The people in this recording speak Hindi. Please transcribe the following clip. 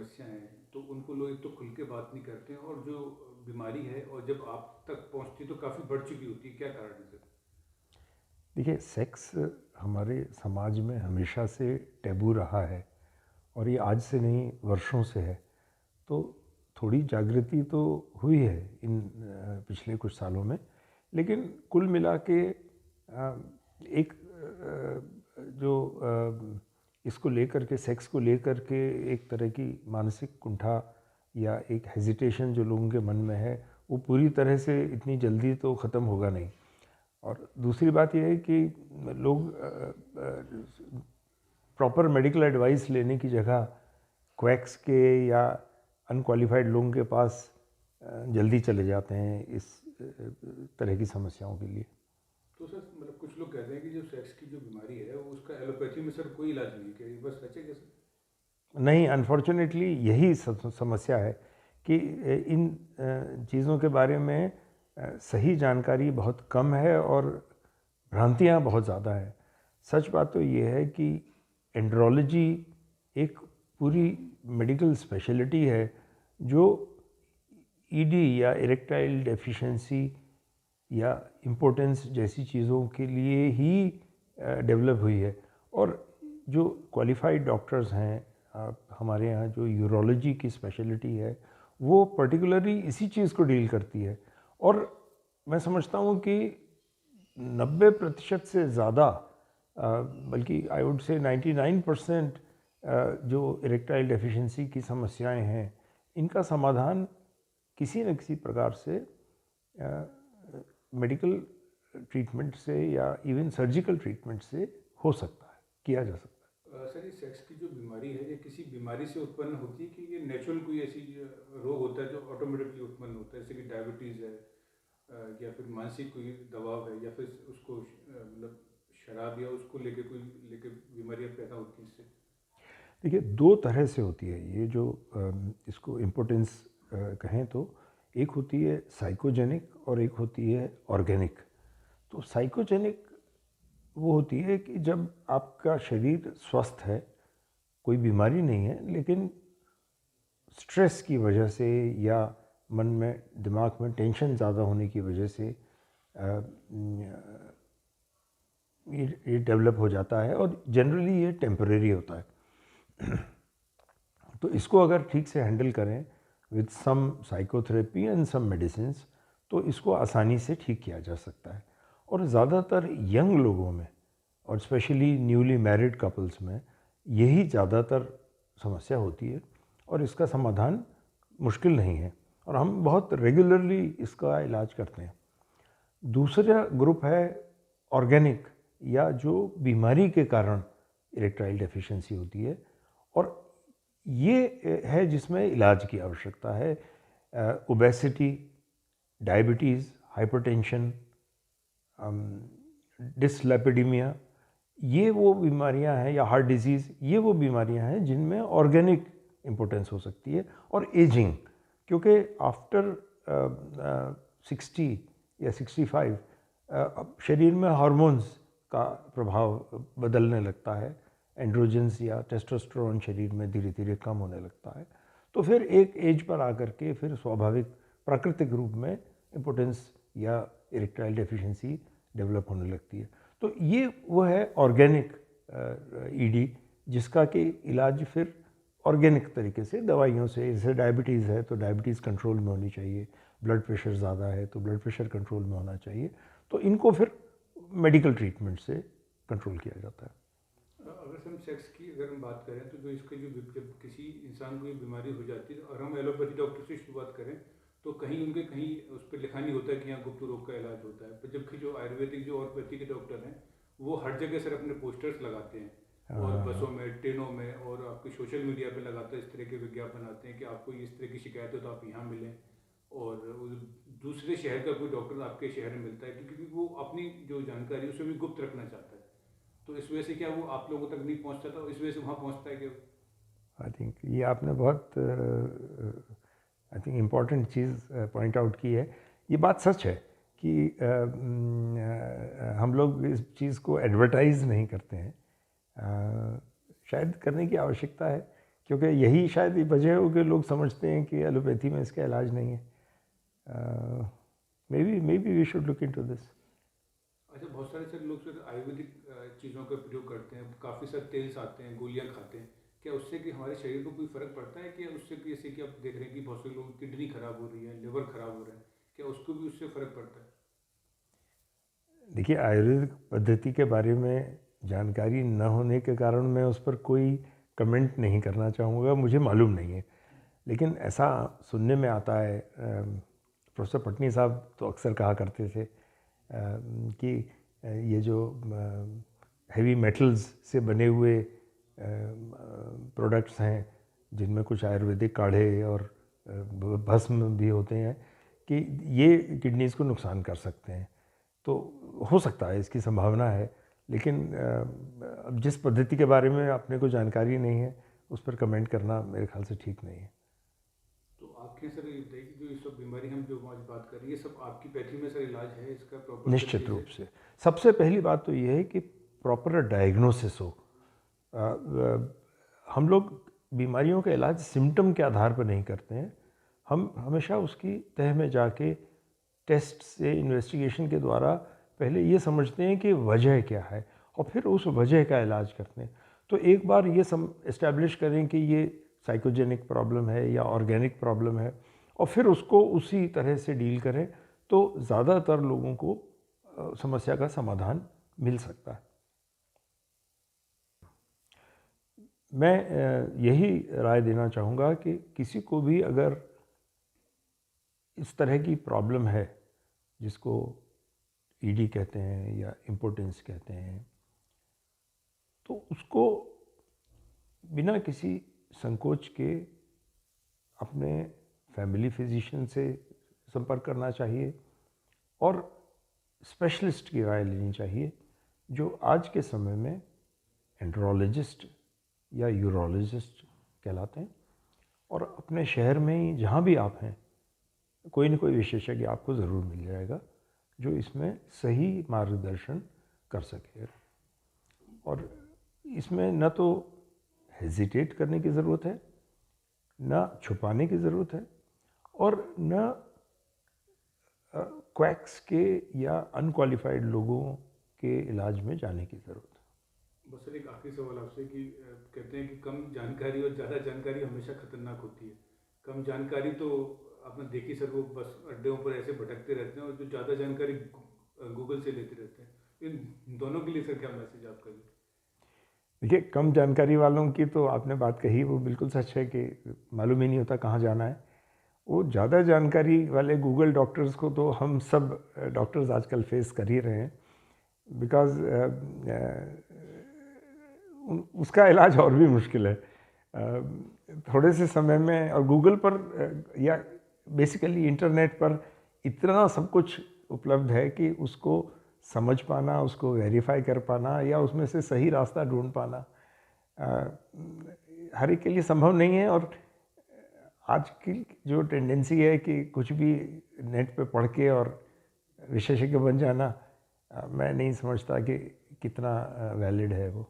समस्या हैं तो उनको लोग एक तो खुल के बात नहीं करते हैं, और जो बीमारी है और जब आप तक पहुंचती तो काफ़ी बढ़ चुकी होती है, क्या कारण है सर? देखिए, सेक्स हमारे समाज में हमेशा से टैबू रहा है और ये आज से नहीं, वर्षों से है। तो थोड़ी जागृति तो हुई है इन पिछले कुछ सालों में, लेकिन कुल मिला के एक जो इसको लेकर के, सेक्स को लेकर के एक तरह की मानसिक कुंठा या एक हेजिटेशन जो लोगों के मन में है, वो पूरी तरह से इतनी जल्दी तो ख़त्म होगा नहीं। और दूसरी बात यह है कि लोग प्रॉपर मेडिकल एडवाइस लेने की जगह क्वैक्स के या अनक्वालिफाइड लोगों के पास जल्दी चले जाते हैं इस तरह की समस्याओं के लिए। तो सर मतलब कुछ लोग कहते हैं कि जो सेक्स की जो बीमारी है वो उसका एलोपैथी में सर कोई इलाज नहीं है, क्या ये बस सच है क्या सर? नहीं, अनफॉर्चुनेटली यही समस्या है कि इन चीज़ों के बारे में सही जानकारी बहुत कम है और भ्रांतियाँ बहुत ज़्यादा हैं। सच बात तो ये है कि एंड्रोलॉजी एक पूरी मेडिकल स्पेशलिटी है जो ईडी या इरेक्टाइल डेफिशिएंसी या इम्पोर्टेंस जैसी चीज़ों के लिए ही डेवलप हुई है। और जो क्वालिफाइड डॉक्टर्स हैं, हमारे यहाँ जो यूरोलॉजी की स्पेशलिटी है, वो पर्टिकुलरली इसी चीज़ को डील करती है। और मैं समझता हूँ कि 90% से ज़्यादा, बल्कि आई वुड से 99% जो इरेक्टाइल डेफिशिएंसी की समस्याएं हैं, इनका समाधान किसी न किसी प्रकार से मेडिकल ट्रीटमेंट से या इवन सर्जिकल ट्रीटमेंट से हो सकता है, किया जा सकता सर ये सेक्स की जो बीमारी है ये किसी बीमारी से उत्पन्न होती है कि ये नेचुरल कोई ऐसी रोग होता है जो ऑटोमेटिकली उत्पन्न होता है, जैसे कि डायबिटीज़ है, या फिर मानसिक कोई दबाव है, या फिर उसको मतलब शराब या उसको लेके कोई लेके बीमारियाँ पैदा होती हैं इससे? है। देखिए, दो तरह से होती है ये जो इसको इम्पोर्टेंस कहें तो, एक होती है साइकोजेनिक और एक होती है ऑर्गेनिक। तो साइकोजेनिक वो होती है कि जब आपका शरीर स्वस्थ है, कोई बीमारी नहीं है, लेकिन स्ट्रेस की वजह से या मन में, दिमाग में टेंशन ज़्यादा होने की वजह से ये डेवलप हो जाता है और जनरली ये टेम्परेरी होता है। तो इसको अगर ठीक से हैंडल करें with some psychotherapy and some medicine, तो इसको आसानी से ठीक किया जा सकता है। और ज़्यादातर यंग लोगों में और स्पेशली न्यूली मैरिड कपल्स में यही ज़्यादातर समस्या होती है और इसका समाधान मुश्किल नहीं है और हम बहुत रेगुलरली इसका इलाज करते हैं। दूसरा ग्रुप है ऑर्गेनिक, या जो बीमारी के कारण इरेक्टाइल डेफिशिएंसी होती है, और ये है जिसमें इलाज की आवश्यकता है। ओबेसिटी, डायबिटीज़, हाइपरटेंशन, डिसलिपिडीमिया, ये वो बीमारियां हैं, या हार्ट डिजीज़, ये वो बीमारियां हैं जिनमें ऑर्गेनिक इम्पोर्टेंस हो सकती है। और एजिंग, क्योंकि आफ्टर 60 या 65 अब शरीर में हार्मोन्स का प्रभाव बदलने लगता है, एंड्रोजन्स या टेस्टोस्टेरोन शरीर में धीरे धीरे कम होने लगता है। तो फिर एक एज पर आकर के फिर स्वाभाविक प्राकृतिक रूप में इम्पोर्टेंस या इरेक्टाइल डेफिशिएंसी डेवलप होने लगती है। तो ये वो है ऑर्गेनिक ईडी, जिसका कि इलाज फिर ऑर्गेनिक तरीके से दवाइयों से, जैसे डायबिटीज़ है तो डायबिटीज़ कंट्रोल में होनी चाहिए, ब्लड प्रेशर ज़्यादा है तो ब्लड प्रेशर कंट्रोल में होना चाहिए, तो इनको फिर मेडिकल ट्रीटमेंट से कंट्रोल किया जाता है। अगर हम सेक्स की अगर हम बात करें तो जो इसके जो जब किसी इंसान को ये बीमारी हो जाती है और हम एलोपैथी डॉक्टर से शुरुआत करें तो कहीं उनके कहीं उस पर लिखा नहीं होता है कि यहाँ गुप्त रोग का इलाज होता है, पर जबकि जो आयुर्वेदिक जो होम्योपैथी के डॉक्टर हैं वो हर जगह सर अपने पोस्टर्स लगाते हैं, और बसों में, ट्रेनों में, और आपके सोशल मीडिया पे लगाते हैं, इस तरह के विज्ञापन आते हैं कि आपको इस तरह की शिकायत हो तो आप यहाँ मिलें। और दूसरे शहर का कोई डॉक्टर आपके शहर में मिलता है क्योंकि वो अपनी जो जानकारी है उसे भी गुप्त रखना चाहता है। तो इस वजह से क्या वो आप लोगों तक नहीं पहुंचता था, इस वजह से वहाँ पहुंचता है क्या? आई थिंक ये आपने बहुत I think important cheese point out की है। ये बात सच है कि हम लोग इस चीज़ को एडवर्टाइज नहीं करते हैं। शायद करने की आवश्यकता है, क्योंकि यही शायद ये वजह हो कि लोग समझते हैं कि एलोपैथी में इसका इलाज नहीं है। Maybe we should look into this. अच्छा, बहुत सारे सर लोग सर आयुर्वेदिक चीज़ों का प्रयोग करते हैं, काफ़ी सारे तेल्स आते हैं, गोलियां खाते हैं, क्या उससे कि हमारे शरीर को कोई फ़र्क पड़ता है? कि उससे भी जैसे कि आप देख रहे हैं कि बहुत से लोगों की किडनी खराब हो रही है, लिवर खराब हो रहा है, क्या उसको भी उससे फ़र्क पड़ता है? देखिए, आयुर्वेदिक पद्धति के बारे में जानकारी न होने के कारण मैं उस पर कोई कमेंट नहीं करना चाहूँगा, मुझे मालूम नहीं है। लेकिन ऐसा सुनने में आता है, प्रोफेसर पटनी साहब तो अक्सर कहा करते थे कि ये जो हैवी मेटल्स से बने हुए प्रोडक्ट्स हैं, जिनमें कुछ आयुर्वेदिक काढ़े और भस्म भी होते हैं, कि ये किडनीज़ को नुकसान कर सकते हैं। तो हो सकता है, इसकी संभावना है, लेकिन अब जिस पद्धति के बारे में अपने को जानकारी नहीं है उस पर कमेंट करना मेरे ख्याल से ठीक नहीं है। तो आपके सर ये बताइए कि जो ये सब बीमारी हम जो आज बात कर रहे हैं, ये सब आपकी पैथी में सर इलाज है इसका प्रॉपर निश्चित तरीके रूप से सबसे पहली बात तो ये है कि प्रॉपर डायग्नोसिस हो। हम लोग बीमारियों का इलाज सिम्टम के आधार पर नहीं करते हैं, हम हमेशा उसकी तह में जाके टेस्ट से, इन्वेस्टिगेशन के द्वारा पहले ये समझते हैं कि वजह क्या है और फिर उस वजह का इलाज करते हैं। तो एक बार ये इस्टेब्लिश करें कि ये साइकोजेनिक प्रॉब्लम है या ऑर्गेनिक प्रॉब्लम है और फिर उसको उसी तरह से डील करें, तो ज़्यादातर लोगों को समस्या का समाधान मिल सकता है। मैं यही राय देना चाहूँगा कि किसी को भी अगर इस तरह की प्रॉब्लम है, जिसको ईडी कहते हैं या इम्पोर्टेंस कहते हैं, तो उसको बिना किसी संकोच के अपने फैमिली फिजिशियन से संपर्क करना चाहिए और स्पेशलिस्ट की राय लेनी चाहिए, जो आज के समय में एंड्रोलॉजिस्ट या यूरोलॉजिस्ट कहलाते हैं। और अपने शहर में ही जहाँ भी आप हैं, कोई न कोई विशेषज्ञ आपको ज़रूर मिल जाएगा जो इसमें सही मार्गदर्शन कर सके। और इसमें न तो हेजिटेट करने की ज़रूरत है, न छुपाने की ज़रूरत है, और न क्वैक्स के या अनक्वालिफाइड लोगों के इलाज में जाने की ज़रूरत है। बस सर एक आखिरी सवाल आपसे कि कहते हैं कि कम जानकारी और ज़्यादा जानकारी हमेशा खतरनाक होती है। कम जानकारी तो आपने देखी सर, वो बस अड्डों पर ऐसे भटकते रहते हैं, और जो ज़्यादा जानकारी गूगल से लेते रहते हैं। इन दोनों के लिए सर क्या मैसेज आपका? देखिए, कम जानकारी वालों की तो आपने बात कही, वो बिल्कुल सच है कि मालूम ही नहीं होता कहाँ जाना है। वो ज़्यादा जानकारी वाले गूगल डॉक्टर्स को तो हम सब डॉक्टर्स आजकल फेस कर ही रहे हैं, बिकॉज़ उसका इलाज और भी मुश्किल है। थोड़े से समय में, और गूगल पर या बेसिकली इंटरनेट पर इतना सब कुछ उपलब्ध है कि उसको समझ पाना, उसको वेरीफाई कर पाना या उसमें से सही रास्ता ढूंढ पाना हर एक के लिए संभव नहीं है। और आज की जो टेंडेंसी है कि कुछ भी नेट पे पढ़ के और विशेषज्ञ बन जाना, मैं नहीं समझता कि कितना वैलिड है वो।